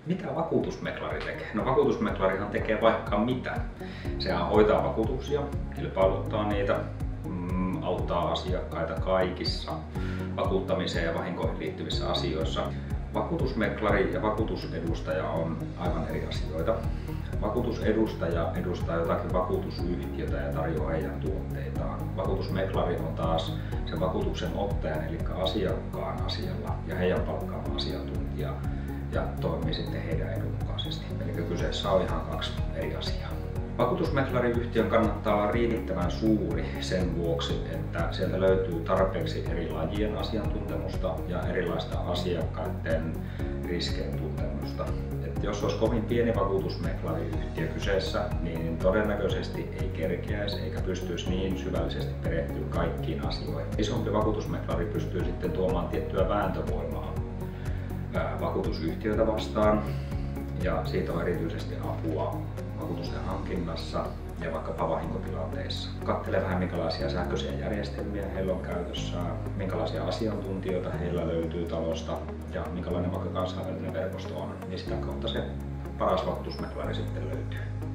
Mitä vakuutusmeklari tekee? No vakuutusmeklarihan tekee vaikka mitä. Sehän hoitaa vakuutuksia, kilpailuttaa niitä, auttaa asiakkaita kaikissa vakuuttamiseen ja vahinkoihin liittyvissä asioissa. Vakuutusmeklari ja vakuutusedustaja on aivan eri asioita. Vakuutusedustaja edustaa jotakin vakuutusyhtiötä ja tarjoaa heidän tuotteitaan. Vakuutusmeklari on taas sen vakuutuksen ottajan eli asiakkaan asialla ja heidän palkkaama asiantuntija ja toimii sitten heidän edun mukaisesti. Eli kyseessä on ihan kaksi eri asiaa. Vakuutusmeklariyhtiön kannattaa olla riittävän suuri sen vuoksi, että sieltä löytyy tarpeeksi eri lajien asiantuntemusta ja erilaista asiakkaiden riskien tuntemusta. Et jos olisi kovin pieni vakuutusmeklariyhtiö kyseessä, niin todennäköisesti ei kerkeäisi eikä pystyisi niin syvällisesti perehtyä kaikkiin asioihin. Isompi vakuutusmeklari pystyy sitten tuomaan tiettyä vääntövoimaa vakuutusyhtiöitä vastaan ja siitä on erityisesti apua vakuutusten hankinnassa ja vaikkapa vahinkotilanteissa. Katselee vähän minkälaisia sähköisiä järjestelmiä heillä on käytössä, minkälaisia asiantuntijoita heillä löytyy talosta ja minkälainen vaikka kansainvälinen verkosto on, niin sitä kautta se paras vakuutusmeklari sitten löytyy.